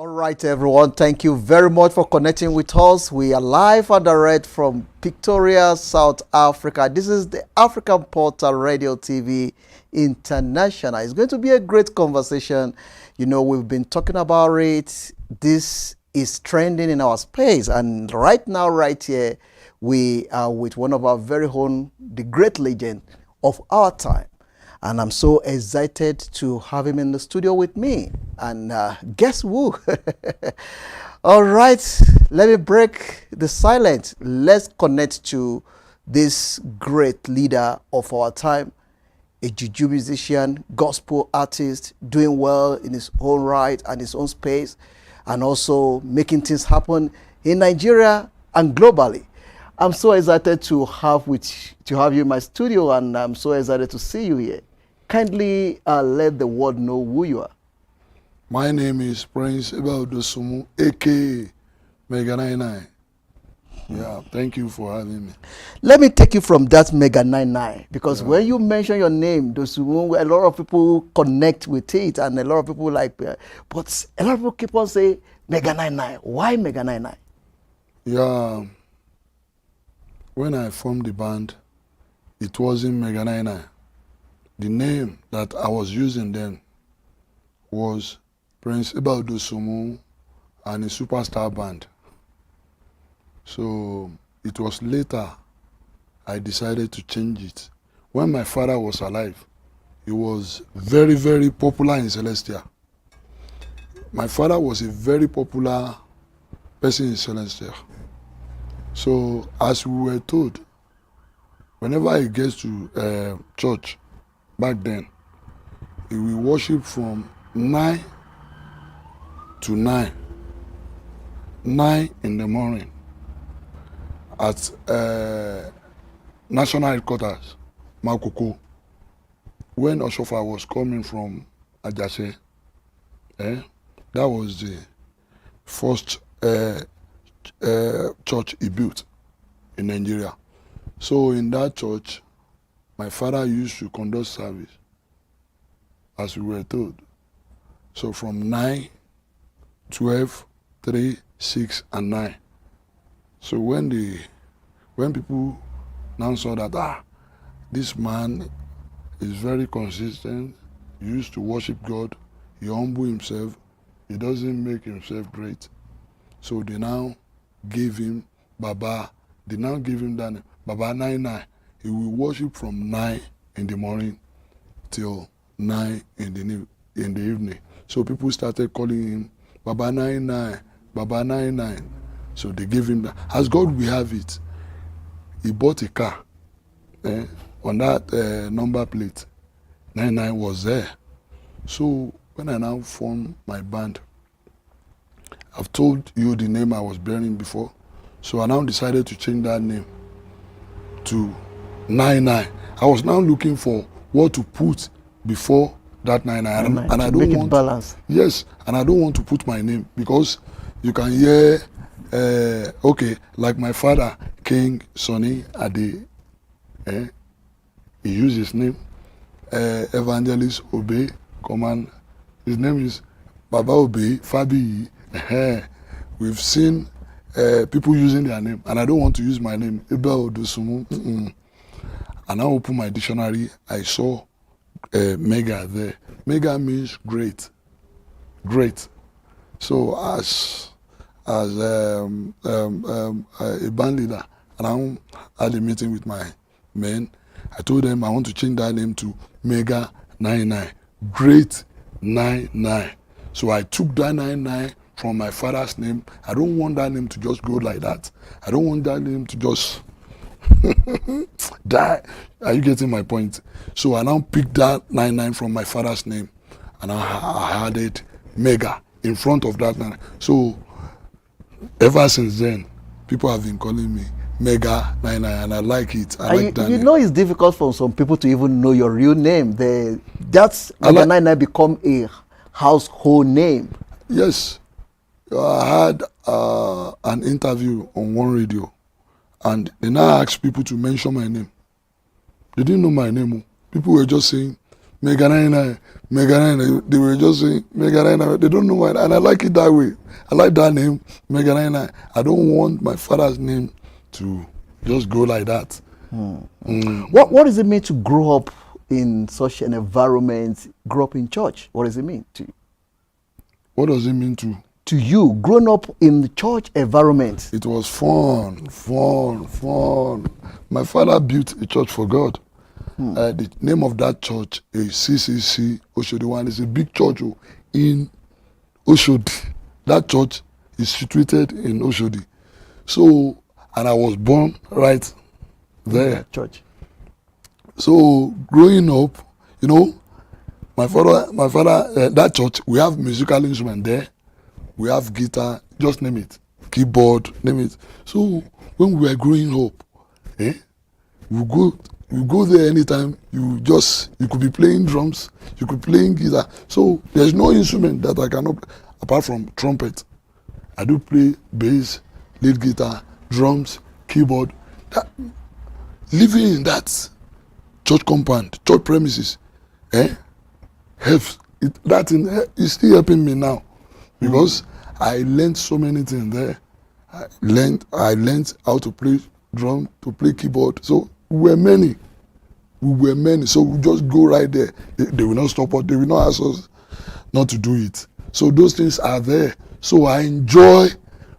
All right, everyone. Thank you very much for connecting with us. We are live and direct from Pretoria, South Africa. This is the African Portal Radio TV International. It's going to be a great conversation. You know, we've been talking about it. This is trending in our space. And right now, right here, we are with one of our very own, the great legend of our time. And I'm so excited to have him in the studio with me. And guess who? All right, let me break the silence. Let's connect to this great leader of our time, a juju musician, gospel artist, doing well in his own right and his own space, and also making things happen in Nigeria and globally. I'm so excited to have you in my studio, and I'm so excited to see you here. Kindly let the world know who you are. My name is Prince Abel Dosumu, aka Mega 99. Yeah, thank you for having me. Let me take you from that Mega 99, because when you mention your name, Dosumu, a lot of people connect with it, and a lot of people like, but a lot of people keep on saying Mega 99. Why Mega 99? Yeah, when I formed the band, it wasn't Mega 99. The name that I was using then was Prince Abel Dosumu and a superstar band. So it was later I decided to change it. When my father was alive, he was very, very popular in Celestia. My father was a very popular person in Celestia. So as we were told, whenever he gets to church, back then, he will worship from 9 to 9 in the morning at National Headquarters, Makoko. When Oshofa was coming from Ajase, that was the first church he built in Nigeria. So in that church, my father used to conduct service, as we were told. So from 9, 12, 3, 6, and 9. So when people now saw that, this man is very consistent, he used to worship God, he humble himself, he doesn't make himself great. So they now gave him Baba, they now gave him that name, Baba 99. He will worship from 9 in the morning till 9 in the evening. So people started calling him Baba 99, Baba 99. So they gave him that. As God will have it, he bought a car. On that number plate, 99 was there. So when I now formed my band, I've told you the name I was bearing before. So I now decided to change that name to 99. I was now looking for what to put before that 99, and I don't want balance. Yes, and I don't want to put my name, because you can hear okay, like my father, King Sonny Ade, he used his name, Evangelist Obey, command. His name is Baba Obey Fabi. We've seen people using their name, and I don't want to use my name, Abel Dosumu. And I opened my dictionary, I saw Mega there. Mega means great. Great. So as a band leader, and I had a meeting with my men, I told them I want to change that name to Mega 99. Great 99. So I took that 99 from my father's name. I don't want that name to just go like that. I don't want that name to just die. Are you getting my point? So I now picked that 99 from my father's name, and I added Mega in front of that 99. So ever since then, people have been calling me Mega 99, and I like it. I like that You name. know, it's difficult for some people to even know your real name. That's Mega 99 become a household name. Yes. I had an interview on one radio, and they now asked people to mention my name. They didn't know my name. People were just saying Mega 99, Mega 99. They were just saying Mega 99. They don't know why, and I like it that way. I like that name, Mega 99. I don't want my father's name to just go like that. What does it mean to grow up in such an environment, grow up in church? What does it mean to you? What does it mean to? To you, growing up in the church environment? It was fun. My father built a church for God. The name of that church is CCC Oshodi One. It's a big church in Oshodi. That church is situated in Oshodi. So, and I was born right there. Church. So growing up, you know, my father, that church, we have musical instrument there. We have guitar, just name it, keyboard, name it. So when we were growing up, we go there anytime. You could be playing drums, you could be playing guitar. So there's no instrument that I cannot, apart from trumpet. I do play bass, lead guitar, drums, keyboard. Living in that church compound, church premises, helps. That thing is still helping me now, because I learned so many things there. I learned how to play drum, to play keyboard. So we were many. So we just go right there. They will not stop us. They will not ask us not to do it. So those things are there. So I enjoy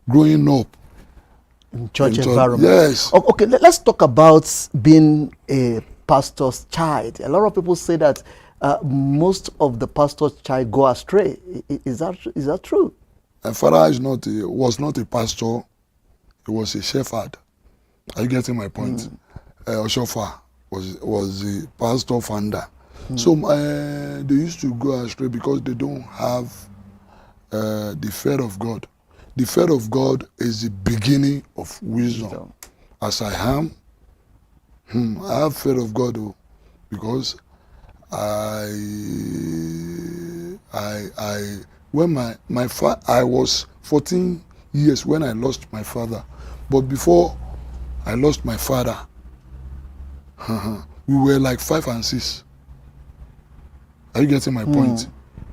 growing up in church environment. Yes. Okay, let's talk about being a pastor's child. A lot of people say that most of the pastor's child go astray. Is that true? My father was not a pastor. He was a shepherd. Are you getting my point? Oshofa was the pastor founder. So they used to go astray because they don't have the fear of God. The fear of God is the beginning of wisdom. As I am, I have fear of God, because when I was 14 years when I lost my father, but before I lost my father, we were like 5 and 6. Are you getting my point?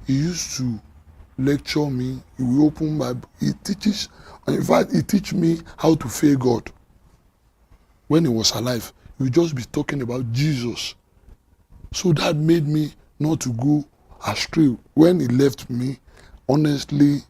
He used to lecture me. He will open my. He teaches. In fact, he teach me how to fear God. When he was alive, he would just be talking about Jesus. So that made me not to go astray. When he left me, honestly,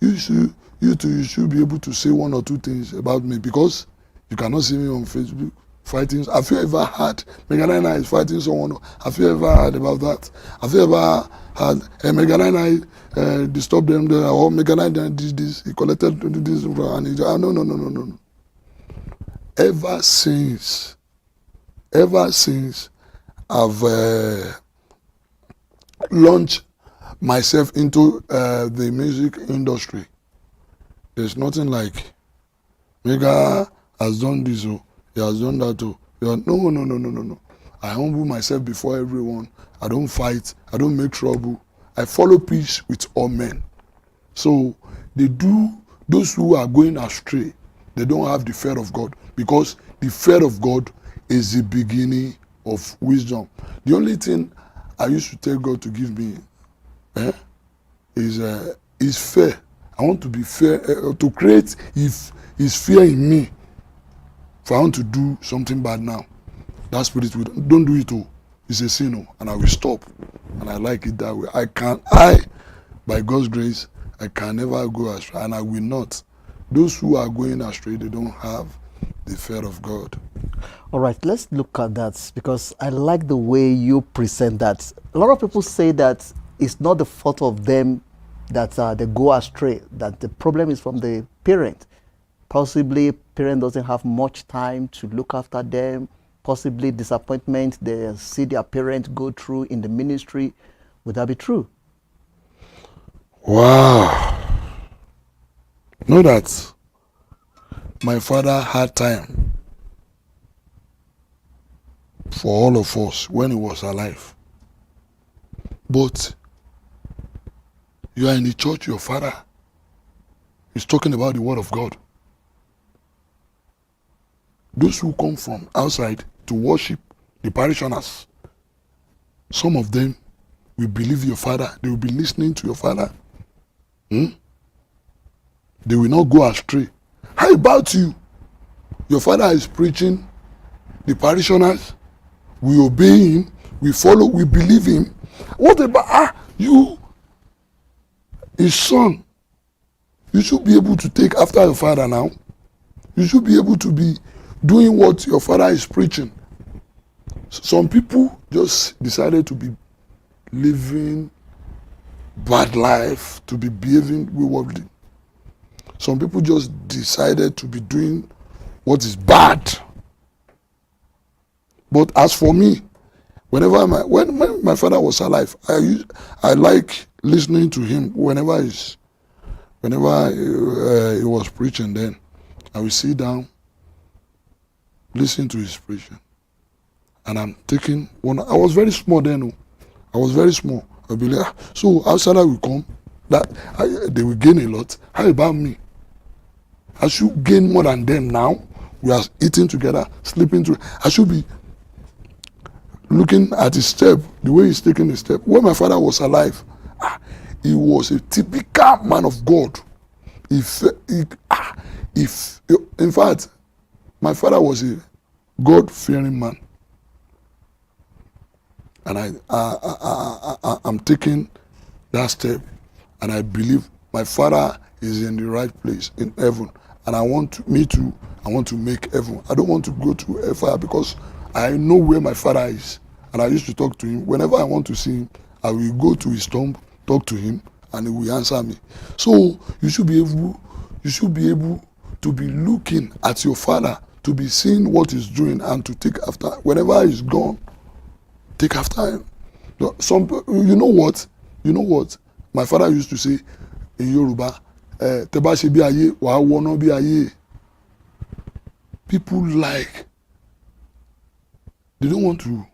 you should be able to say 1 or 2 things about me, because you cannot see me on Facebook fighting. Have you ever heard Meganina is fighting someone? Have you ever heard about that? Have you ever heard Meganina disturbed them there, or Meganina did this, he collected this, and he no. Ever since I've launched myself into the music industry, there's nothing like Mega has done this, he has done that. No. I humble myself before everyone. I don't fight. I don't make trouble. I follow peace with all men. So those who are going astray, they don't have the fear of God, because the fear of God is the beginning of wisdom. The only thing I used to tell God to give me is fear. I want to be fair, to create his fear in me. If I want to do something bad now, that spirit will don't do it. It's a sin, and I will stop. And I like it that way. By God's grace, I can never go astray, and I will not. Those who are going astray, they don't have the fear of God. All right, let's look at that, because I like the way you present that. A lot of people say that it's not the fault of them that they go astray, that the problem is from the parent. Possibly parent doesn't have much time to look after them. Possibly disappointment they see their parent go through in the ministry. Would that be true? Wow. Know that my father had time for all of us when he was alive. But you are in the church, your father is talking about the word of God. Those who come from outside to worship, the parishioners, Some of them will believe your father. They will be listening to your father. They will not go astray. How about you? Your father is preaching. The parishioners, we obey him, we follow, we believe him. What about you, his son? You should be able to take after your father now. You should be able to be doing what your father is preaching. Some people just decided to be living bad life, to be behaving waywardly. Some people just decided to be doing what is bad. But as for me, when my father was alive, I like listening to him whenever he was preaching. Then I will sit down, listen to his preaching, and I'm taking one. I was very small then. I was very small. I'll be like, so outsider will come, they will gain a lot. How about me? I should gain more than them now. We are eating together, sleeping together. I should be looking at his step, the way he's taking his step. When my father was alive, he was a typical man of God. In fact, my father was a God-fearing man. And I'm taking that step, and I believe my father is in the right place in heaven. And I want to make heaven. I don't want to go to hellfire because I know where my father is. And I used to talk to him. Whenever I want to see him, I will go to his tomb, talk to him, and he will answer me. So you should be able to be looking at your father, to be seeing what he's doing, and to take after. Whenever he's gone, take after him. You know what? My father used to say in Yoruba, Teba se bi aye, wa wono bi aye. People they don't want to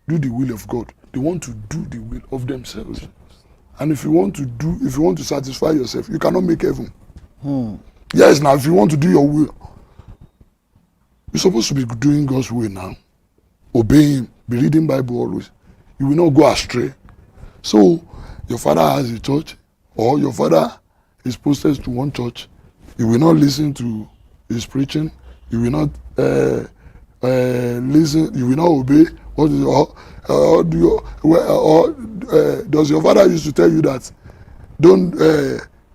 do the will of God. They want to do the will of themselves. And if you want to satisfy yourself, you cannot make heaven. Yes, now if you want to do your will, you're supposed to be doing God's will now. Obey him, be reading Bible always. You will not go astray. So your father has a church, or your father is posted to one church. You will not listen to his preaching. You will not listen. You will not obey. Does your father used to tell you that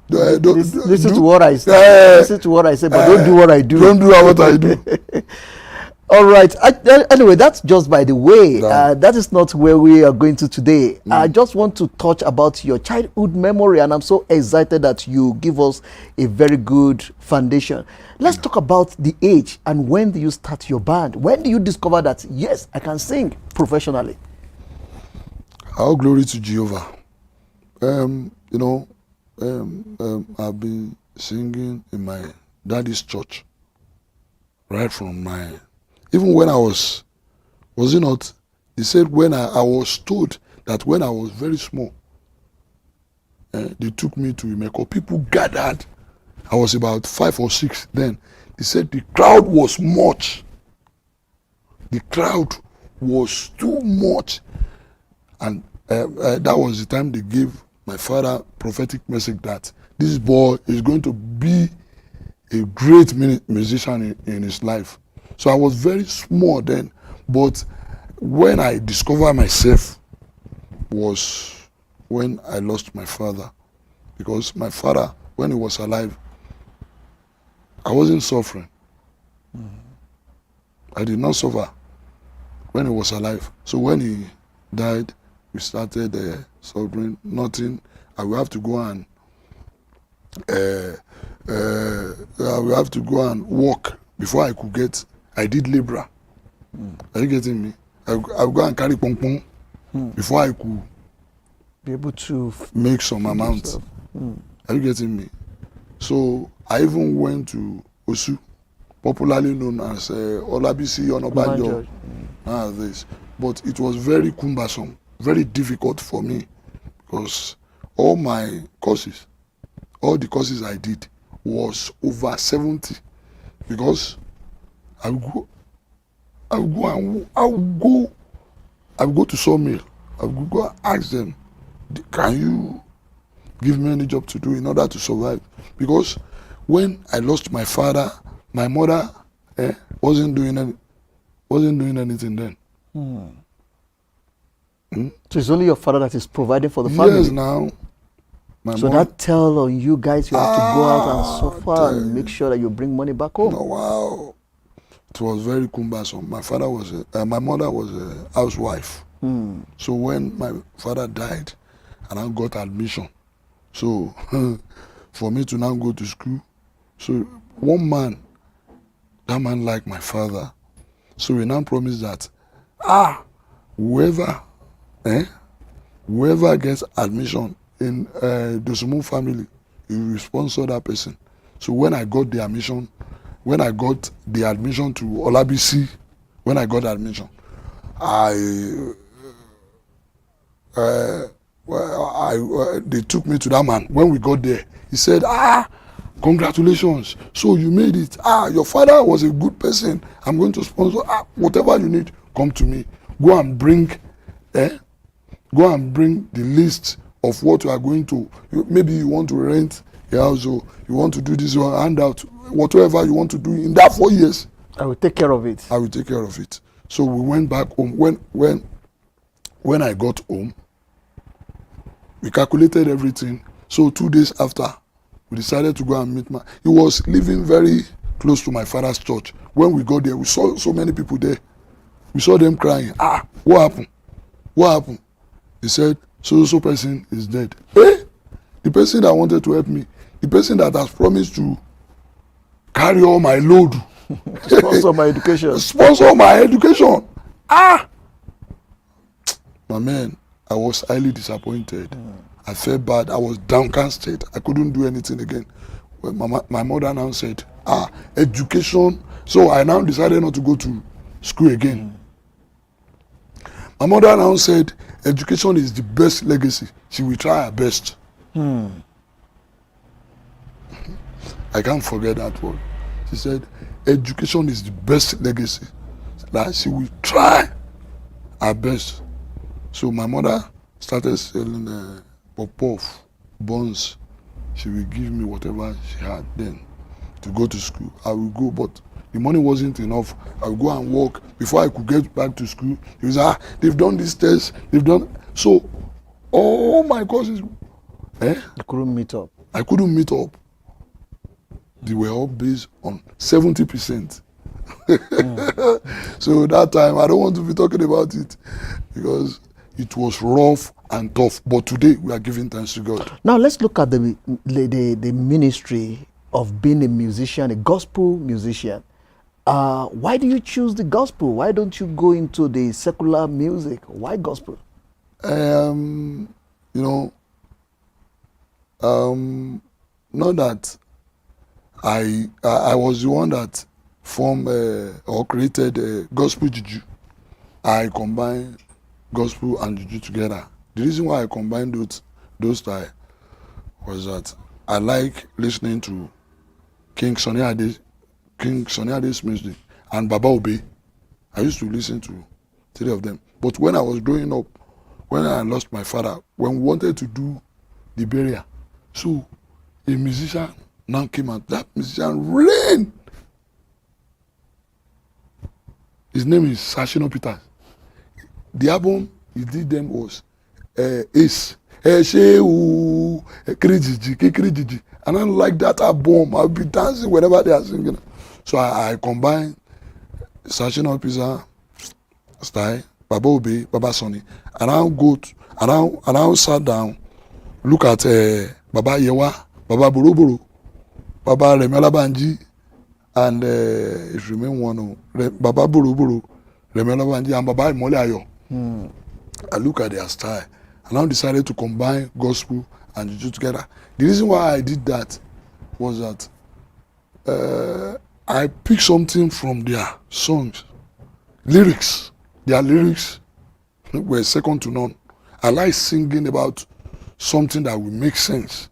listen to what I say. Listen to what I say, but don't do what I do. Don't do what I do. All right. Anyway, that's just by the way. That is not where we are going to today. I just want to touch about your childhood memory, and I'm so excited that you give us a very good foundation. Let's talk about the age and when do you start your band? When do you discover that, yes, I can sing professionally? All glory to Jehovah. I've been singing in my daddy's church right from even when I was it not? He said when I was told that when I was very small, they took me to Imeko. People gathered. I was about 5 or 6 then. He said the crowd was much. The crowd was too much. And that was the time they gave my father prophetic message that this boy is going to be a great musician in his life. So I was very small then, but when I discovered myself was when I lost my father. Because my father, when he was alive, I wasn't suffering. I did not suffer when he was alive. So when he died, we started suffering. Nothing. I will have to go and work before I could get. I did labor. Are you getting me? I will go and carry pong pong before I could be able to make some amount. Are you getting me? So I even went to Osu, popularly known as Olabisi Onabanjo. This, but it was very cumbersome, very difficult for me because all the courses I did was over 70 because I would go to sawmill I would go and ask them, can you give me any job to do in order to survive? Because when I lost my father, my mother wasn't doing anything then. So it's only your father that is providing for the family. Yes, now. So that tell on you guys, you have to go out and suffer and make sure that you bring money back home. No, wow. It was very cumbersome. My mother was a housewife. So when my father died, and I got admission, so for me to now go to school, so that man liked my father, so we now promised that, whoever gets admission in Dosumu family, he will sponsor that person. So when I got the admission to Olabisi, they took me to that man. When we got there, he said, congratulations, so you made it. Your father was a good person. I'm going to sponsor. Whatever you need, come to me. Go and bring the list of what you are going to. Maybe you want to rent a house, or you want to do this or handout, whatever you want to do in that 4 years. I will take care of it. So we went back home. When I got home, we calculated everything. So 2 days after, we decided to go and meet he was living very close to my father's church. When we got there, we saw so many people there. We saw them crying. What happened? He said, so person is dead. The person that wanted to help me, the person that has promised to carry all my load. Sponsor my education. My man, I was highly disappointed. I felt bad. I was downcasted. I couldn't do anything again. Well, my mother now said, education. So I now decided not to go to school again. My mother now said, education is the best legacy. She will try her best. I can't forget that word. She said, education is the best legacy. That she will try her best. So my mother started selling pop-off, buns. She will give me whatever she had then to go to school. I will go, but the money wasn't enough. I would go and work. Before I could get back to school, he was they've done this test, so all my courses. You couldn't meet up. I couldn't meet up. They were all based on 70%. So that time, I don't want to be talking about it because it was rough and tough. But today, we are giving thanks to God. Now, let's look at the ministry of being a musician, a gospel musician. Why do you choose the gospel? Why don't you go into the secular music? Why gospel? Not that I was the one that formed or created gospel juju. I combine gospel and juju together. The reason why I combined those styles was that I like listening to King Sunny Ade's music and Baba Obe. I used to listen to 3 of them. But when I was growing up, when I lost my father, when we wanted to do the burial, so a musician now came out. That musician ran. His name is Sashino Peters. The album he did them was Ace. And I like that album. I'll be dancing whenever they are singing. So I combine Sashino Peters style, Baba Obe, Baba Sonny, and I'll sat down, look at Baba Yewa, Baba Buruburu, Baba Remela Banji, and if you remember one, Baba Buruburu, Remela Banji, and Baba Imole Ayo. I look at their style, and I decided to combine gospel and juju together. The reason why I did that was that I picked something from their songs, lyrics. Their lyrics were second to none. I like singing about something that will make sense.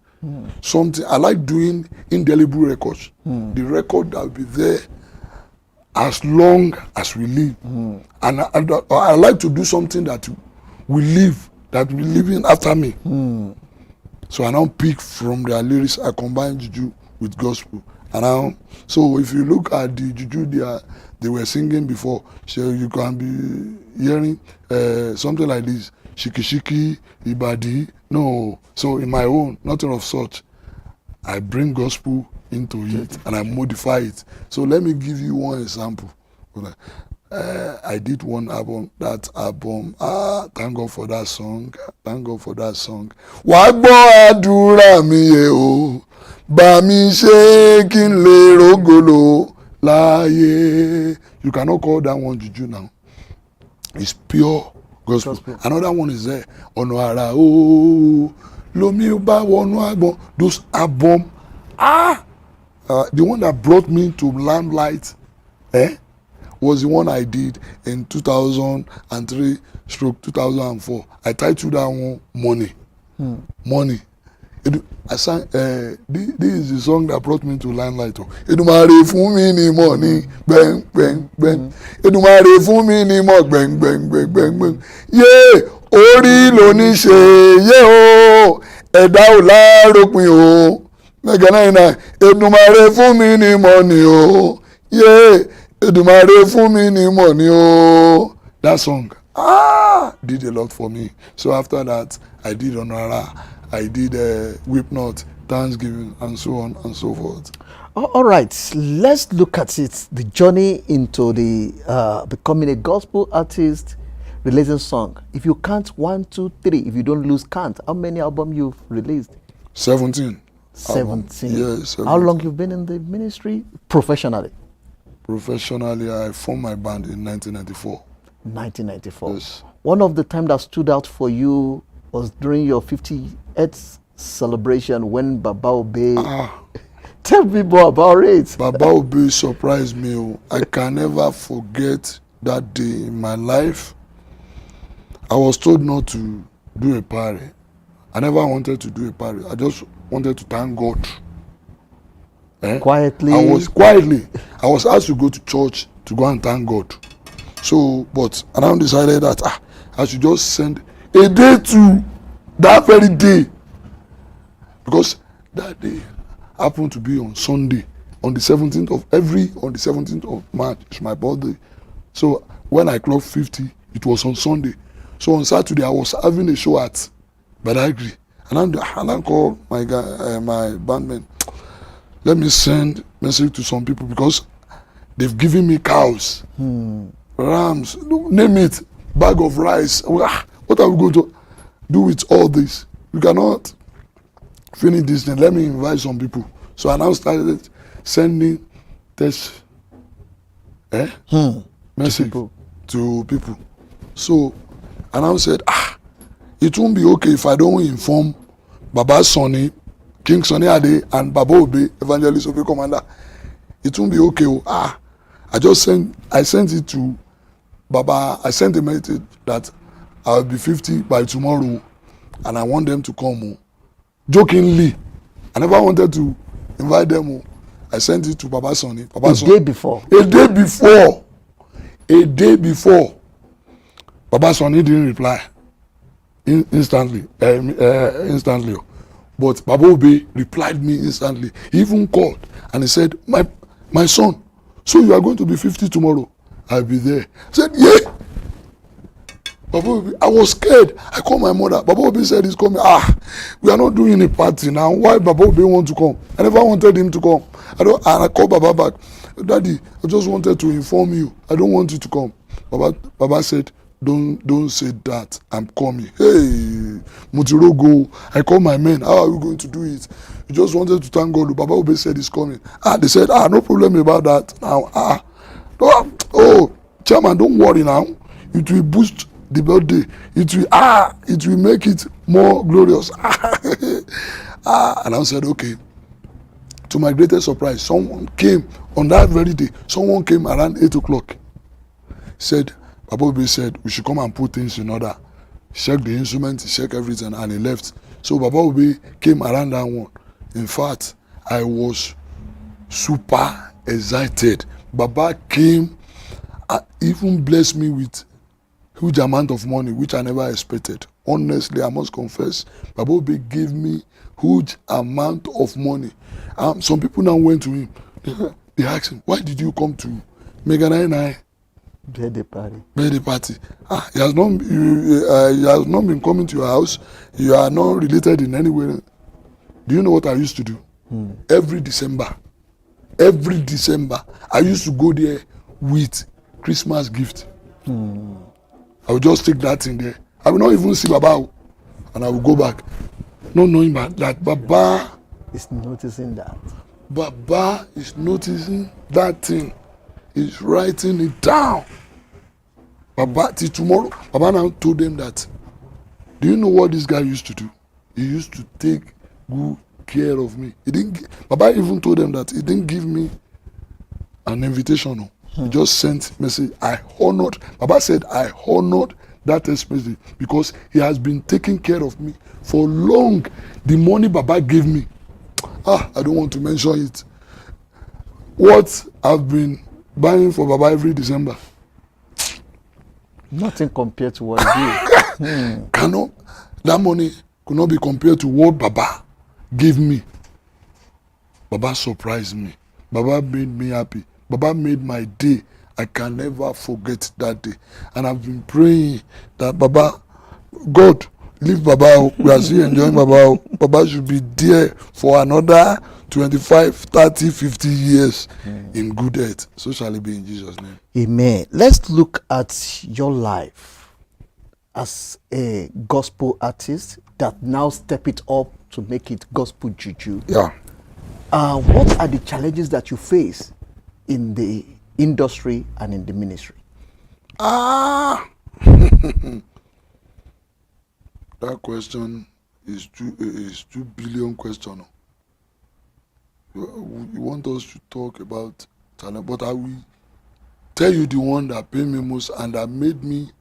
Something I like doing indelible records. The record that will be there as long as we live. And I like to do something that will live, that will be living after me. So I now pick from their lyrics, I combine juju with gospel. And now, so if you look at the juju they were singing before, so you can be hearing something like this, shiki shiki, ibadi. No, so in my own, nothing of such. I bring gospel into it and I modify it. So let me give you one example. I did one album, that album, thank God for that song, thank God for that song. Wàá gbọ́ àdúrà mi yẹ o, bá mi ṣe kí n lè rógòlò láyé. You cannot call that one juju now. It's pure gospel. Another one is there, ọ̀nà àrà o, lomi bá wọnú àgbọn. Those album, the one that brought me to limelight, was the one I did in 2003 stroke 2004. I titled that one Money. Money. I sang, this is the song that brought me to limelight. Edumare fún mi ní money, bang, bang, bang. Edumare fún mi ní money, bang, bang, bang, bang, bang. Yeah, orí ló ní ṣe, yeah o, ẹ̀dá ò lárópin o. Mega 99, Edumare fún mi ní money o, yeah. Edumare fún mi ní money o. That song did a lot for me. So after that, I did Onara, I did Whip Not, Thanksgiving, and so on and so forth. All right, let's look at it. The journey into the becoming a gospel artist, releasing song. If you count 1, 2, 3, if you don't lose count, how many albums you've released? 17. 17. Yes. 17. How long you've been in the ministry professionally? Professionally, I formed my band in 1994. 1994. Yes. One of the time that stood out for you was during your 58th celebration when Baba Obe. Tell me more about it. Baba Obe surprised me. I can never forget that day in my life. I was told not to do a party. I never wanted to do a party. I just wanted to thank God. Quietly. I was asked to go to church to go and thank God. So, but I now decided that I should just send a day to that very day, because that day happened to be on Sunday, on the 17th of March. It's my birthday. So when I clocked 50, it was on Sunday. So on Saturday I was having a show at Badagry, and I called my guy, my bandman. Let me send message to some people because they've given me cows, rams, name it, bag of rice. What are we going to do with all this? We cannot finish this thing. Let me invite some people. So I now started sending text message to people. So I now said, it won't be okay if I don't inform Baba Sonny, King Sonny Ade, and Baba Obe, Evangelist Obe Commander. It won't be okay. I sent it to Baba. I sent a message that I'll be 50 by tomorrow, and I want them to come. Jokingly, I never wanted to invite them. I sent it to Baba Sonny. A day before. A day before. Baba Sonny didn't reply instantly. But Baba Obe replied me instantly. He even called and he said, my son, so you are going to be 50 tomorrow? I'll be there. I said, yeah. Baba Obe, I was scared. I called my mother. Baba Obe said he's coming. We are not doing a party now. Why Baba Obe want to come? I never wanted him to come. And I called Baba back. Daddy, I just wanted to inform you. I don't want you to come. Baba said, don't say that. I'm coming. Hey, Mutirogo, I call my men. How are we going to do it? You just wanted to thank God. Baba Obe said he's coming. They said, no problem about that. Now, chairman, don't worry now. It will boost the birthday. It will make it more glorious. And I said, okay. To my greatest surprise, someone came on that very day. Someone came around 8 o'clock. Said, Baba Obe said, we should come and put things in order. Check the instruments, check everything, and he left. So Baba Obe came around that one. In fact, I was super excited. Baba came and even blessed me with huge amount of money, which I never expected. Honestly, I must confess, Baba Obe gave me huge amount of money. Some people now went to him. They asked him, why did you come to Mega 99 birthday party? Birthday party. He has not been coming to your house. You are not related in any way. Do you know what I used to do? Every December, I used to go there with Christmas gift. I will just take that in there. I will not even see Baba, and I will go back, not knowing that Baba is noticing that. Baba is noticing that thing. He's writing it down. Baba, till tomorrow, Baba now told them that. Do you know what this guy used to do? He used to take good care of me. Baba even told them that he didn't give me an invitation. No. He just sent message. Baba said, I honored that text message because he has been taking care of me for long. The money Baba gave me, I don't want to mention it. What I've been buying for Baba every December. Nothing compared to what he gave. That money could not be compared to what Baba gave me. Baba surprised me. Baba made me happy. Baba made my day. I can never forget that day. And I've been praying that Baba, God, leave Baba. We are still enjoying Baba. Baba should be there for another 25, 30, 50 years in good health. So shall it be in Jesus' name. Amen. Let's look at your life as a gospel artist that now step it up to make it gospel juju. Yeah. What are the challenges that you face in the industry and in the ministry? That question is 2 billion question. You want us to talk about talent, but I will tell you the one that paid me most and that made me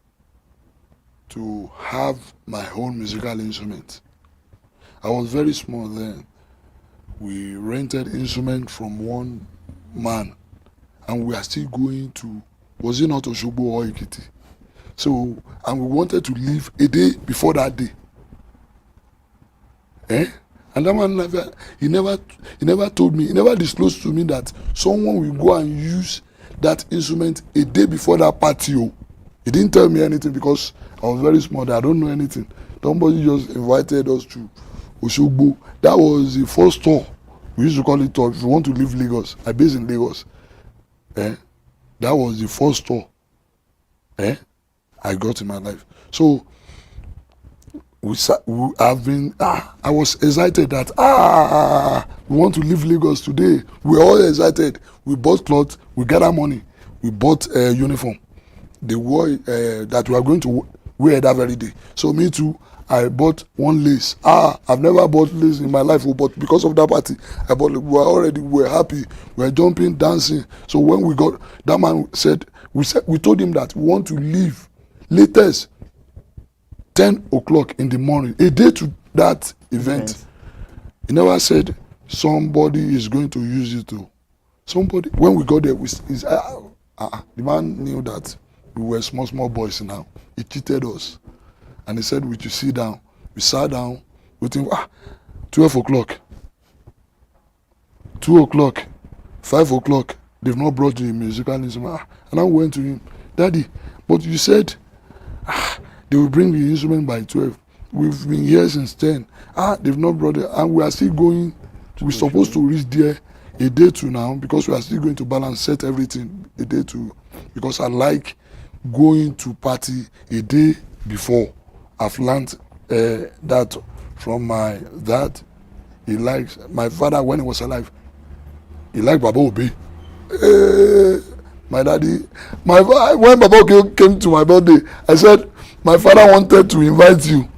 to have my own musical instrument. I was very small then. We rented instrument from one man, and we are still going to, was it not Osogbo or Ekiti? So, and we wanted to leave a day before that day. And that man never told me, he never disclosed to me that someone will go and use that instrument a day before that party. He didn't tell me anything because I was very small. I don't know anything. Somebody just invited us to Osogbo. That was the first tour. We used to call it tour. If you want to leave Lagos, I based in Lagos. That was the first tour I got in my life. So I was excited that we want to leave Lagos today. We're all excited. We bought clothes, we gathered money, we bought a uniform. The war that we are going to wear that very day. So me too, I bought one lace. I've never bought lace in my life, but because of that party, I bought it. We were happy, we were jumping, dancing. So when we got, that man said, we told him that we want to leave latest 10 o'clock in the morning, a day to that event. Yes. He never said somebody is going to use it to. Somebody, when we got there, the man knew that we were small boys now. He cheated us. And he said we should sit down. We sat down, waiting, 12 o'clock, 2 o'clock, 5 o'clock. They've not brought the musical instrument. And I went to him, Daddy, but you said they will bring the instrument by 12. We've been here since 10. They've not brought it. And we are still going. We're supposed to reach there a day to now because we are still going to balance, set everything a day to. Because I like going to party a day before. I've learned that from my dad. He likes, my father when he was alive, he liked Baba Obe. My daddy, when Baba came to my birthday, I said, my father wanted to invite you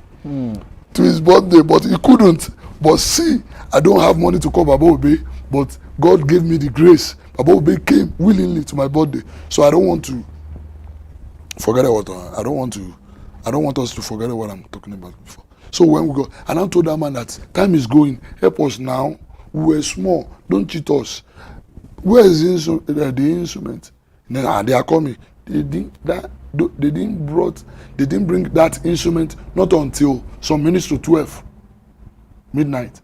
to his birthday, but he couldn't. But see, I don't have money to call Baba Obe, but God gave me the grace. Baba Obe came willingly to my birthday. So I don't want to forget what I don't want us to forget what I'm talking about before. So when we go, and I told that man that time is going, help us now. We were small, don't cheat us. Where is the instrument? They are coming. they didn't bring that instrument not until some minutes to 12 midnight.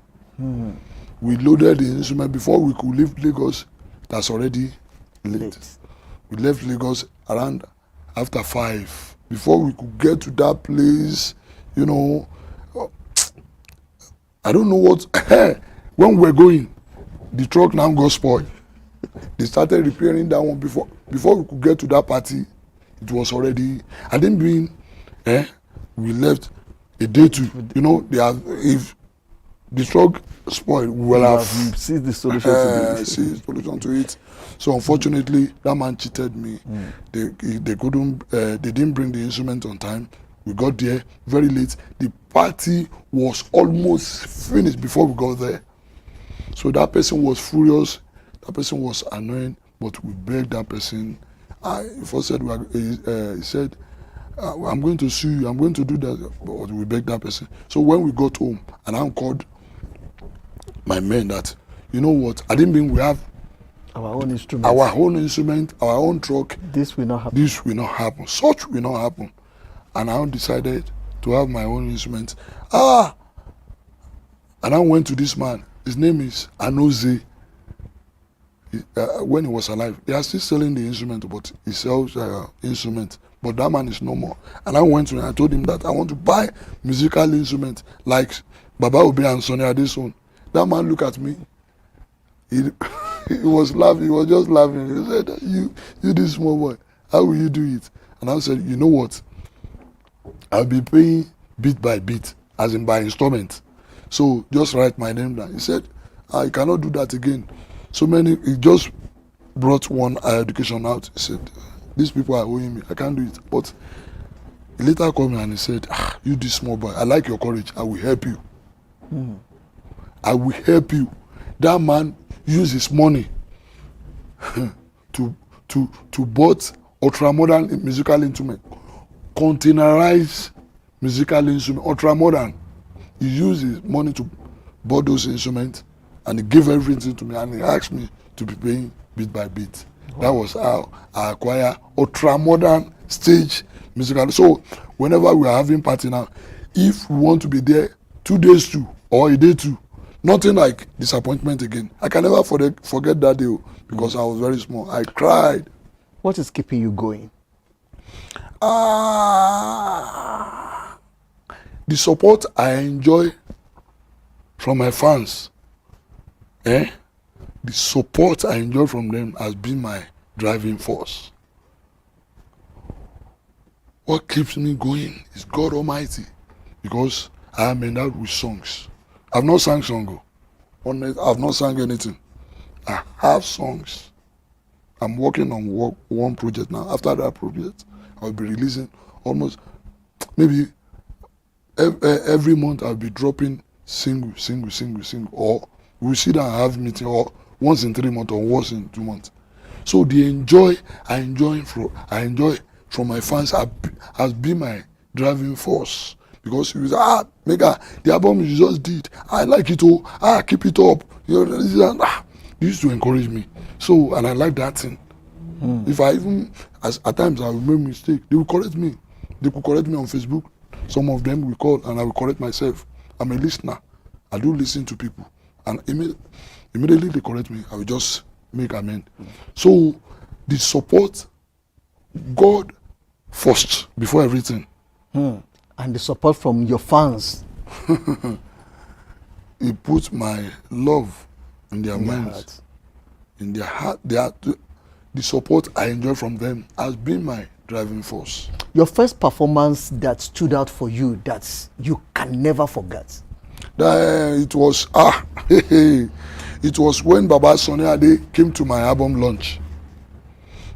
We loaded the instrument before we could leave Lagos. That's already late. We left Lagos around after 5. Before we could get to that place, you know, I don't know what. When we were going, the truck now got spoiled. They started repairing that one before we could get to that party. It was already. I didn't mean, we left a day to. You know, if the truck spoiled, we will have see the solution to it. So unfortunately, that man cheated me. They couldn't. They didn't bring the instrument on time. We got there very late. The party was almost finished before we got there. So that person was furious. That person was annoying. But we begged that person. He said, I'm going to sue you. I'm going to do that. But we begged that person. So when we got home, and I called my men that, you know what? I didn't mean we have our own instrument, our own truck. This will not happen. This will not happen. Such will not happen. And I decided to have my own instrument. And I went to this man. His name is Anoze. When he was alive, they are still selling the instrument, but he sells instrument. But that man is no more. And I went to him. I told him that I want to buy musical instrument like Baba Obi and Sonny Adeson. That man looked at me. He was laughing. He was just laughing. He said, "You this small boy, how will you do it?" And I said, "You know what? I'll be paying bit by bit, as in by installment. So just write my name down." He said, "I cannot do that again." He just brought one education out. He said, "These people are owing me. I can't do it." But he later called me and he said, "You this small boy, I like your courage. I will help you. I will help you." That man used his money to bought ultramodern musical instrument, containerized musical instrument, ultramodern. He used his money to buy those instruments, and he gave everything to me, and he asked me to be paying bit by bit. Wow. That was how I acquired ultramodern stage musical. So whenever we are having party now, if we want to be there 2 days too, or a day too, nothing like disappointment again. I can never forget that day because I was very small. I cried. What is keeping you going? The support I enjoy from my fans. The support I enjoy from them has been my driving force. What keeps me going is God Almighty, because I am endowed with songs. I've not sang song. I've not sang anything. I have songs. I'm working on one project now. After that project, I'll be releasing almost maybe every month. I'll be dropping single, or we'll sit down and have meeting, or once in 3 months or once in 2 months. So the I enjoy from my fans has been my driving force. Because you say, Mega, the album you just did, I like it all, keep it up. You know, they used to encourage me. So, and I like that thing. If I even, at times I will make mistake, they will correct me. They could correct me on Facebook. Some of them will call and I will correct myself. I'm a listener. I do listen to people. And immediately they correct me, I will just make amend. So, the support, God first, before everything. And the support from your fans. He put my love in their minds, in their heart. The support I enjoy from them has been my driving force. Your first performance that stood out for you, that you can never forget? It was it was when Baba Sonny Ade came to my album launch.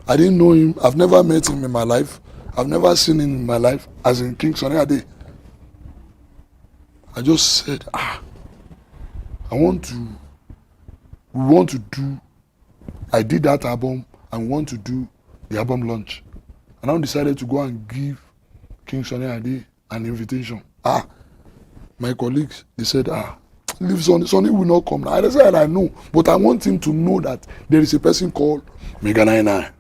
I didn't know him. I've never met him in my life. I've never seen him in my life, as in King Sonny Ade. I just said, we want to do, I did that album and want to do the album launch. And I decided to go and give King Sonny Ade an invitation. My colleagues, they said, leave Sonny will not come now. I said, I know, but I want him to know that there is a person called Mega 99.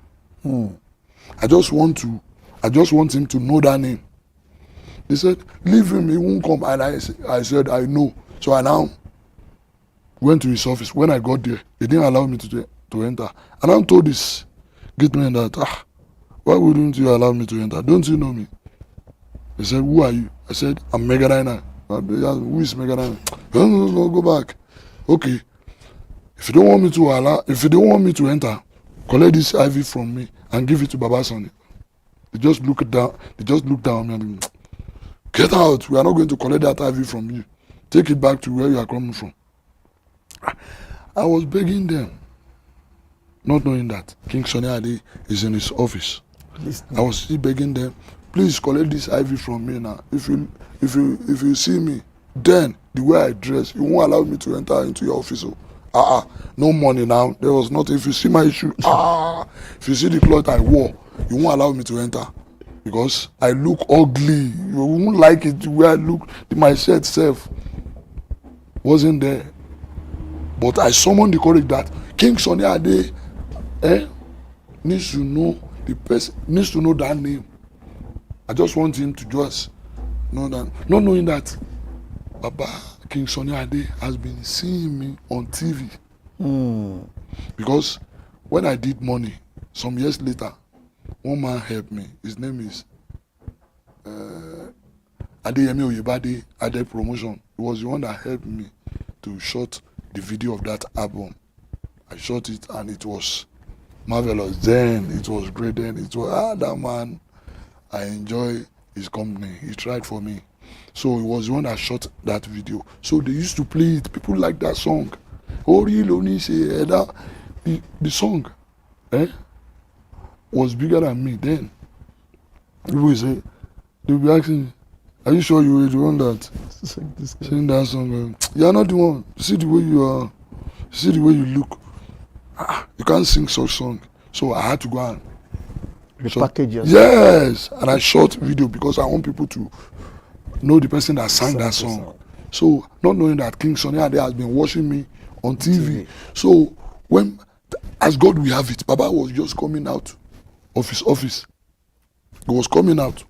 I just want him to know that name. They said, leave him, he won't come. And I said, I know. So I now went to his office. When I got there, they didn't allow me to enter. And I told this gate man that, why wouldn't you allow me to enter? Don't you know me? They said, who are you? I said, I'm Mega Niner. They asked me, who is Mega Niner? No, go back. Okay. If you don't want me to enter, collect this IV from me and give it to Baba Sonny. They just looked down on me and get out. We are not going to collect that IV from you. Take it back to where you are coming from. I was begging them, not knowing that King Sunny Ade is in his office. I was still begging them, please collect this IV from me now. If you see me, then the way I dress, you won't allow me to enter into your office. No money now. There was nothing. If you see my shoe, if you see the cloth I wore, you won't allow me to enter because I look ugly. You won't like it the way I look. My shirt self wasn't there. But I summoned the courage that King Sunny Ade needs to know the person, needs to know that name. I just want him to just know that, not knowing that Baba King Sunny Ade has been seeing me on TV. Because when I did money, some years later, one man helped me. His name is Adeyemi Oyebade Ade Promotion. He was the one that helped me to shoot the video of that album. I shot it and it was marvelous. Then it was great. Then it was that man. I enjoy his company. He tried for me. So he was the one that shot that video. So they used to play it. People like that song. Ori Loni say that the song was bigger than me then. People say, they'll be asking, are you sure you were the one that sing that song? You're not the one. See the way you are. See the way you look. You can't sing such song. So I had to go and repackage yourself. Yes, and I shot video because I want people to know the person that sang that song. So not knowing that King Sunny Ade has been watching me on TV. So when, as God will have it, Baba was just coming out of his office. He was coming out.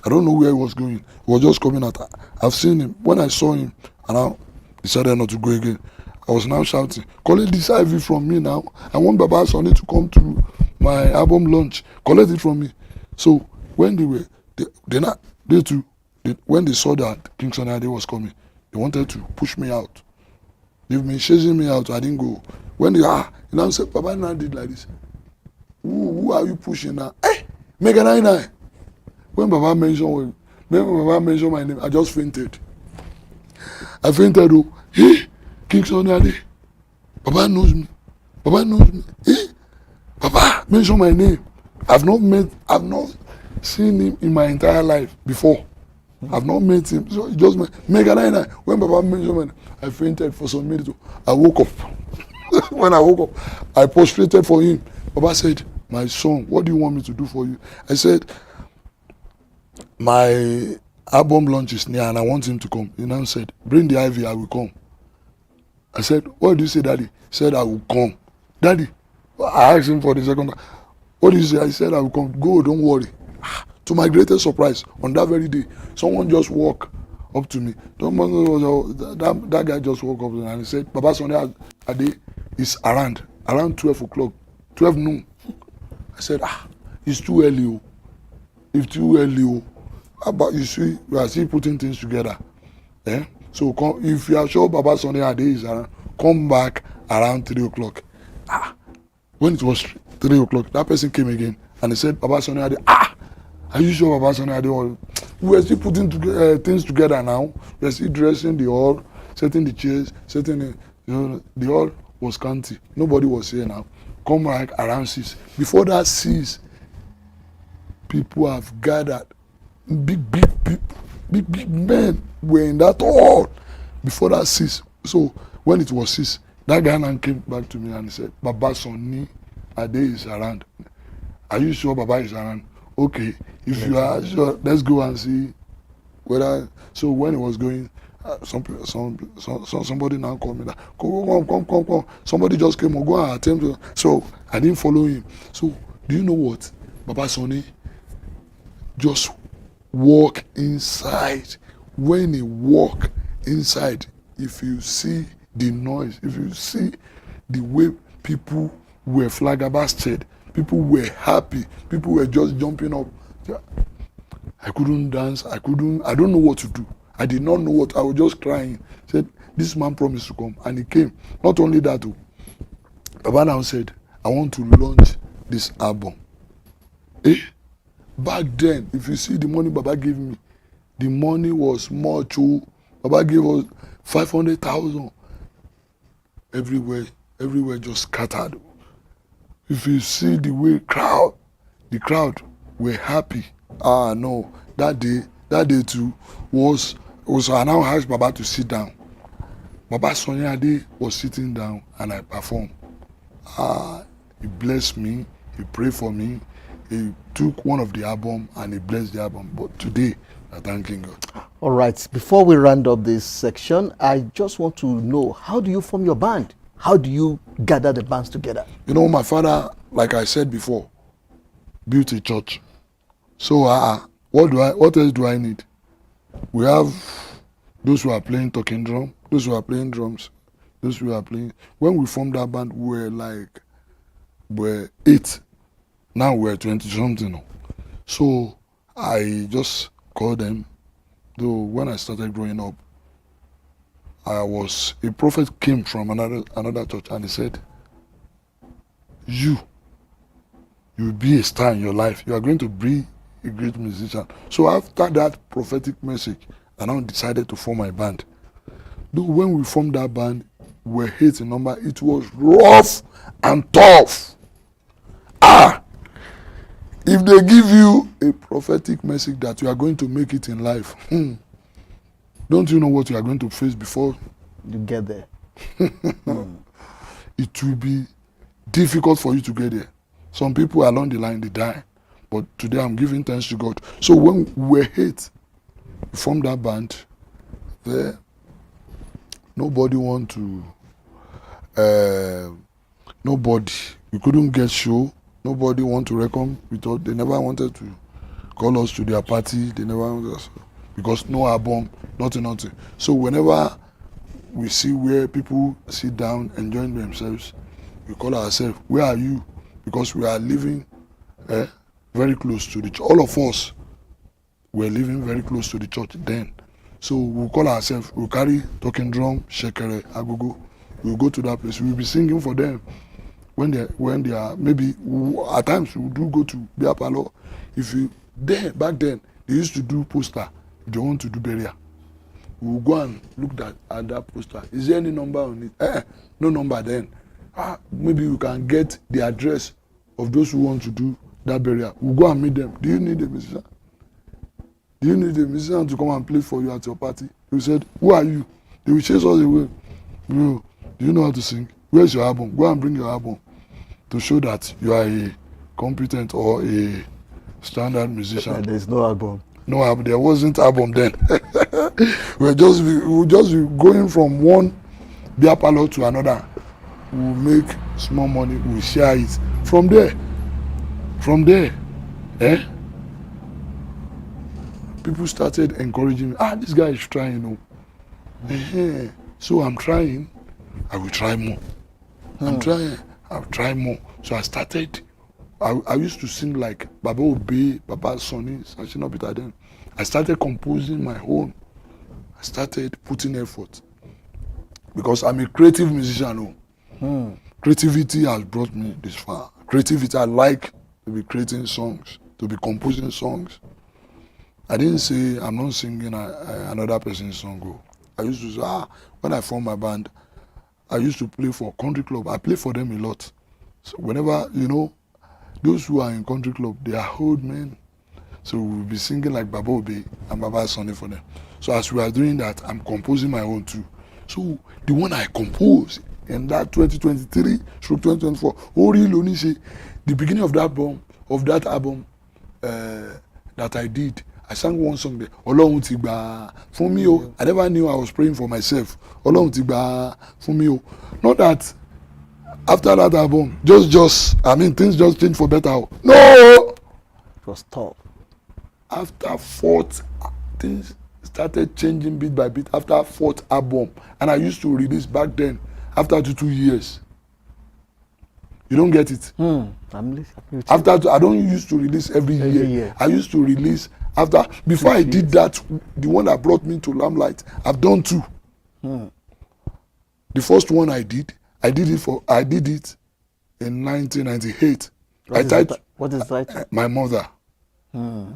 I don't know where he was going. He was just coming out. I've seen him. When I saw him, and I decided not to go again, I was now shouting, collect this IV from me now. I want Baba Sonny to come to my album launch. Collect it from me. So when when they saw that King Sunny Ade was coming, they wanted to push me out. They've been chasing me out. I didn't go. When they now said, Baba now did like this. Who are you pushing now? Mega 99. When Baba mentioned my name, I just fainted. I fainted. Hey, King Sunny Ade. Baba knows me. Baba knows me. Hey, Baba mentioned my name. I've not seen him in my entire life before. I've not met him. So it just Mega 99. When Baba mentioned my name, I fainted for some minutes. I woke up. When I woke up, I prostrated for him. Baba said, my son, what do you want me to do for you? I said, my album launch is near and I want him to come. He now said, bring the IV, I will come. I said, what do you say, Daddy? He said, I will come. Daddy, I asked him for the second time. What do you say? I said, I will come. Go, don't worry. To my greatest surprise, on that very day, someone just walked up to me. That guy just walked up to me and he said, Baba Sunny Ade is around 12 o'clock, 12 noon. I said, it's too early. It's too early. But you see, we are still putting things together. So if you are sure Baba Sunny Ade is around, come back around 3 o'clock. When it was 3 o'clock, that person came again and he said, Baba Sunny Ade, are you sure Baba Sunny Ade? We were still putting things together now. We are still dressing the hall, setting the chairs, setting the hall was scanty. Nobody was here now. Come back around 6. Before that 6, people have gathered. Big men were in that hall before that 6. So when it was 6, that guy now came back to me and he said, Baba Sunny Ade is around. Are you sure Baba is around? Okay, if you are sure, let's go and see whether. So when he was going, somebody now called me that come. Somebody just came or go and attempt to. So I didn't follow him. So do you know what? Baba Sonny just walk inside. When he walk inside, if you see the noise, if you see the way people were flabbergasted, people were happy, people were just jumping up. I couldn't dance. I don't know what to do. I did not know what. I was just crying. Said, this man promised to come, and he came. Not only that, Baba now said, I want to launch this album. Back then, if you see the money Baba gave me, the money was much. Baba gave us 500,000. Everywhere just scattered. If you see the way the crowd were happy. No, that day too was I now asked Baba to sit down. Baba Sonny Ade was sitting down and I performed. He blessed me, he prayed for me, he took one of the album and he blessed the album. But today, I'm thanking God. All right, before we round up this section, I just want to know, how do you form your band? How do you gather the bands together? You know, my father, like I said before, built a church. So what else do I need? We have those who are playing talking drum, those who are playing drums, those who are playing. When we formed that band, we were 8. Now we're 20 something. So I just called them. Though when I started growing up, a prophet came from another church and he said, you'll be a star in your life. You are going to be a great musician. So after that prophetic message, I now decided to form my band. Though when we formed that band, we were 8 in number. It was rough and tough. If they give you a prophetic message that you are going to make it in life, don't you know what you are going to face before you get there? It will be difficult for you to get there. Some people along the line, they die. But today I'm giving thanks to God. So when we were 8, we formed that band. There, nobody want to, we couldn't get show. Nobody want to reckon with us. They never wanted to call us to their party. They never wanted us, because no album, nothing. So whenever we see where people sit down, enjoying themselves, we call ourselves, where are you? Because we are living very close to the church. All of us were living very close to the church then. So we'll call ourselves, we'll carry talking drum, shekere, agogo. We'll go to that place. We'll be singing for them. When they are, maybe at times we do go to beer parlor. Back then, they used to do poster. If they want to do burial, we'll go and look at that poster. Is there any number on it? No number then. Maybe you can get the address of those who want to do that burial. We'll go and meet them. Do you need a musician? Do you need a musician to come and play for you at your party? We said, who are you? They will chase us away. Bro, do you know how to sing? Where's your album? Go and bring your album to show that you are a competent or a standard musician. There's no album. No album. There wasn't album then. we'll just be going from one beer parlor to another. We'll make small money. We'll share it. From there, people started encouraging me. This guy is trying, So I'm trying. I will try more. I'm trying. I'll try more. So I started. I used to sing like Baba Obe, Baba Sonny, Sashina Peter then. I started composing my own. I started putting effort. Because I'm a creative musician. Creativity has brought me this far. Creativity, I like to be creating songs, to be composing songs. I didn't say I'm not singing another person's song. I used to say, when I formed my band, I used to play for country club. I play for them a lot. So whenever, those who are in country club, they are old men. So we'll be singing like Baba Obe and Baba Sonny for them. So as we are doing that, I'm composing my own too. So the one I composed in that 2023/2024, the beginning of that album that I did, I sang one song there. Ọlọ́run ti gbà fún mi o. I never knew I was praying for myself. Ọlọ́run ti gbà fún mi o. Not that after that album, things just changed for better. No, It was tough. After fourth, things started changing bit by bit. After fourth album, and I used to release back then. After 2 years, you don't get it. I'm listening. After I don't used to release every year. I used to release after before I did that. The one that brought me to Limelight, I've done 2. The first one I did it in 1998. What is that? My mother. We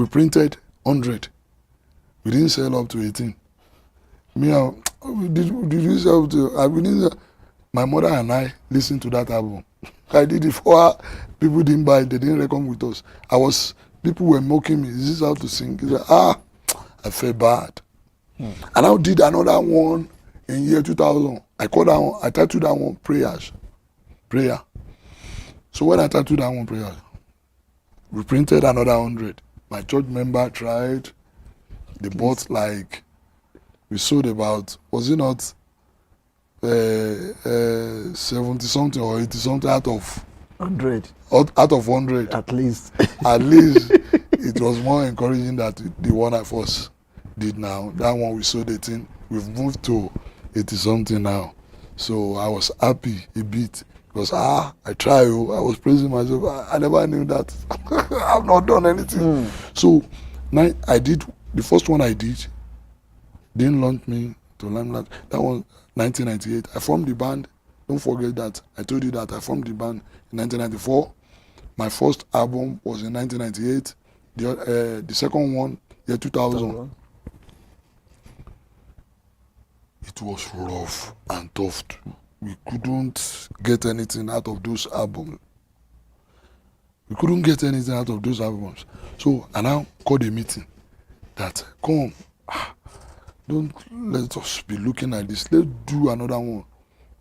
printed 100. We didn't sell up to 18. Did you sell up to? My mother and I listened to that album. I did it for her. People didn't buy it. They didn't reckon with us. People were mocking me. Is this how to sing? I felt bad. And I did another one in year 2000. I titled that one Prayer. So when I titled that one Prayer, we printed another 100. My church member tried. They bought we sold about, was it not 70 something or 80 something out of 100. Out of 100. At least. At least it was more encouraging that the one I first did now. That one we sold 18. We've moved to 80 something now. So I was happy a bit because I tried. I was praising myself. I never knew that. I've not done anything. So now I did the first one I didn't launch me to Limelight. That was 1998. I formed the band. Don't forget that. I told you that I formed the band in 1994. My first album was in 1998. The second one, year 2000. It was rough and tough too. We couldn't get anything out of those albums. So I now called a meeting that, come, don't let us be looking at this. Let's do another one.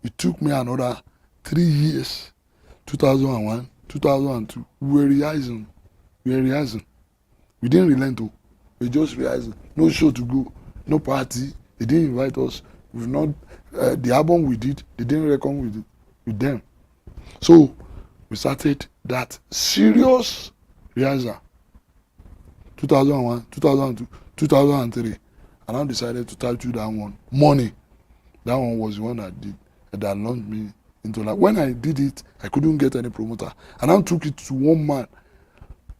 It took me another 3 years, 2001, 2002. We were rehearsing. We didn't relent to. We just rehearsing. No show to go, no party. They didn't invite us. We've not. The album we did, they didn't reckon with them. So we started that serious rehearsal. 2001, 2002, 2003. And I decided to title that one Money. That one was the one that launched me into life. When I did it, I couldn't get any promoter. And I took it to one man.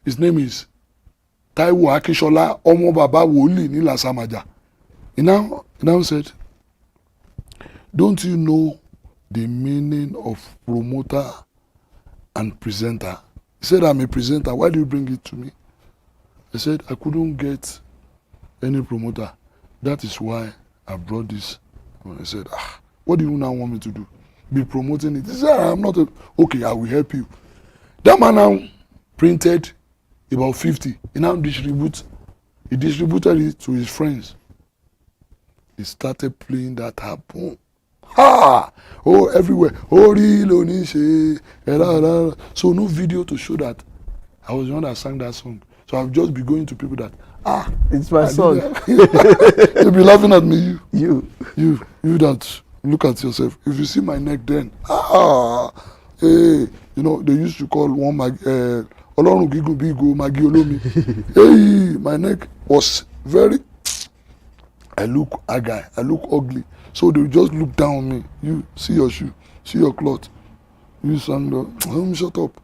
His name is Taiwo Akishola Omo Baba Woli Nila Samaja. He now said, don't you know the meaning of promoter and presenter? He said, I'm a presenter. Why do you bring it to me? I said, I couldn't get any promoter. That is why I brought this. And I said, what do you now want me to do? Be promoting it? He said, I'm not okay, I will help you. That man now printed about 50. He now distributed it to his friends. He started playing that album. Everywhere. So no video to show that I was the one that sang that song. So I'll just be going to people that, it's my song. They'll be laughing at me. You that look at yourself. If you see my neck then, hey, they used to call one Olorun Gigun Bigo Magi Olomi. Hey, my neck was very, I look ugly. So they just look down on me. You see your shoe, see your cloth. You sang shut up.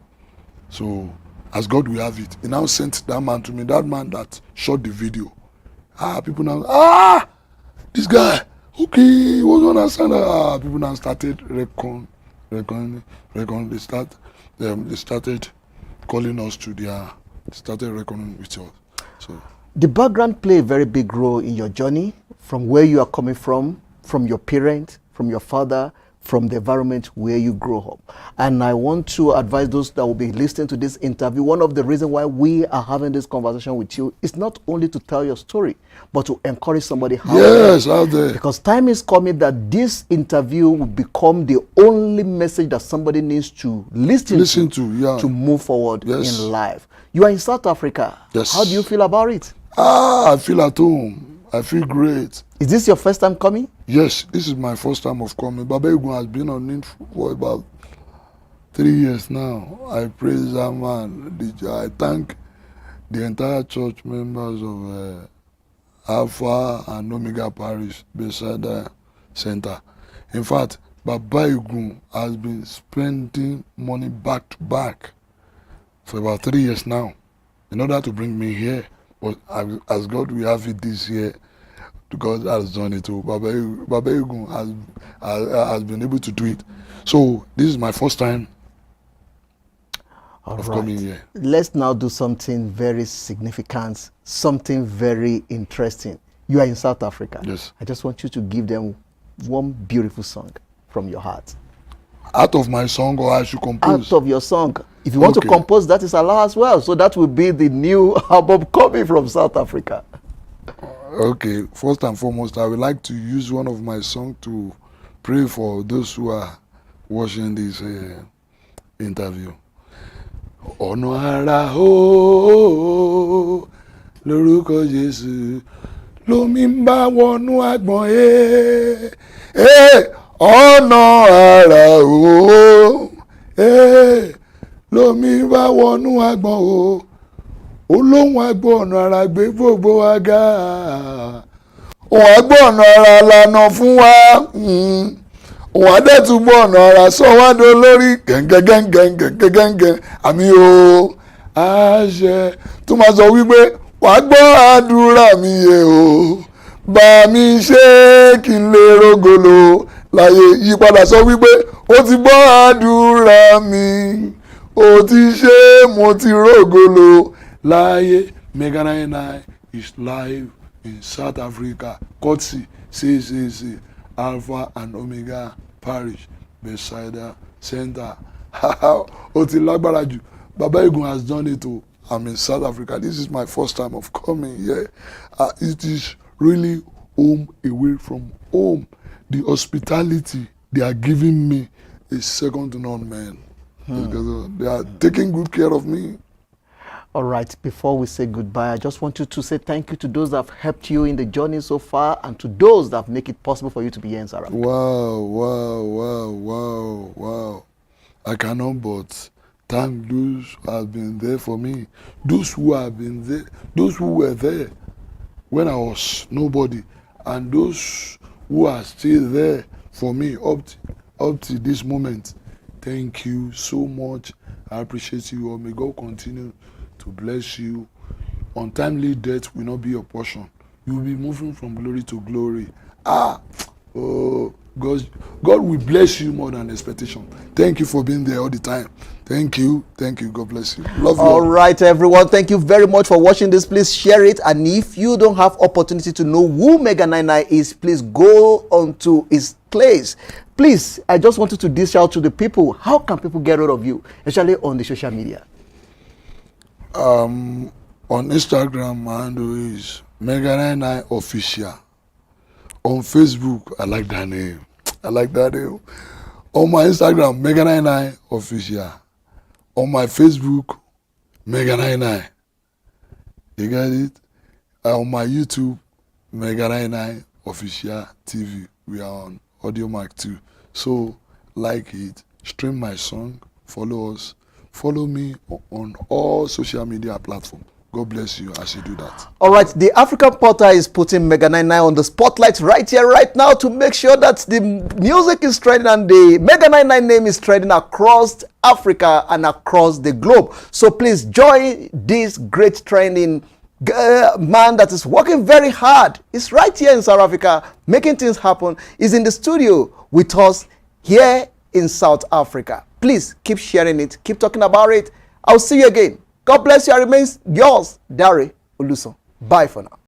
So as God will have it, he now sent that man to me, that man that shot the video. People now, this guy, okay, what's on that side? People now started reckoning. They started calling us to started reckoning with us. So the background play a very big role in your journey, from where you are coming from your parents, from your father, from the environment where you grow up. And I want to advise those that will be listening to this interview, one of the reasons why we are having this conversation with you is not only to tell your story, but to encourage somebody out there. Because time is coming that this interview will become the only message that somebody needs to listen to move forward in life. You are in South Africa. Yes. How do you feel about it? I feel at home. I feel great. Is this your first time coming? Yes, this is my first time of coming. Baba Egun has been on it for about 3 years now. I praise that man. I thank the entire church members of Alpha and Omega Parish beside the center. In fact, Baba Igun has been spending money back to back for about 3 years now in order to bring me here. But as God will have it this year, God has done it too. Baba Igun has been able to do it. So this is my first time of coming here. Let's now do something very significant, something very interesting. You are in South Africa. Yes. I just want you to give them one beautiful song from your heart. Out of my song, or I should compose? Out of your song. If you want to compose, that is allowed as well. So that will be the new album coming from South Africa. Okay, first and foremost, I would like to use one of my songs to pray for those who are watching this interview. Ọ̀nà àrà o lórúkọ Jésù lómi ń bá wọnú àgbọ̀n ọ̀nà àrà o lómi ń bá wọnú àgbọ̀n o olóhùn àgbọ̀ ọ̀nà àrà gbé gbogbo wa ga òun àgbọ̀ ọ̀nà àrà lànà fún wa òun àdẹ́túbọ̀ ọ̀nà àrà sọ wá dé olórí gẹ̀ǹgẹ̀ǹgẹ̀ǹgẹ̀ǹgẹ̀ǹgẹ̀ àmì o àṣẹ tó máa sọ wípé wàá gbọ́ àdúrà mi yẹ o bá mi ṣe kí n lè rógolo láyé yípadà sọ wípé ó ti gbọ́ àdúrà mi ó ti ṣe mo ti rógolo láyé. Mega 99 is live in South Africa, courtesy CCC Alpha and Omega Parish beside the center. Ó ti lágbára jù. Baba Igun has done it too. I'm in South Africa. This is my first time of coming here. It is really home away from home. The hospitality they are giving me is second to none, man. Because they are taking good care of me. All right, before we say goodbye, I just want you to say thank you to those that have helped you in the journey so far and to those that have made it possible for you to be here in South Africa. Wow. I cannot but thank those who have been there for me. Those who have been there, those who were there when I was nobody, and those who are still there for me up to this moment. Thank you so much. I appreciate you all. May God continue to bless you. Untimely death will not be your portion. You will be moving from glory to glory. God will bless you more than expectation. Thank you for being there all the time. Thank you. God bless you. Love you. All right, everyone. Thank you very much for watching this. Please share it. And if you don't have opportunity to know who Mega 99 is, please go onto his place. Please, I just wanted to dish out to the people. How can people get hold of you, especially on the social media? On Instagram, my handle is Mega 99 Official. On Facebook, I like that name. On my Instagram, Mega 99 Official. On my Facebook, Mega 99. You get it? On my YouTube, Mega 99 Official TV. We are on Audio Mark 2. So, like it, stream my song, follow us, follow me on all social media platforms. God bless you as you do that. All right, the African Porter is putting Mega 99 on the spotlight right here, right now, to make sure that the music is trending and the Mega 99 name is trending across Africa and across the globe. So please join this great trending man that is working very hard. He's right here in South Africa, making things happen. He's in the studio with us here in South Africa. Please keep sharing it, keep talking about it. I'll see you again. God bless you. I remain yours, Dari Oluso. Bye for now.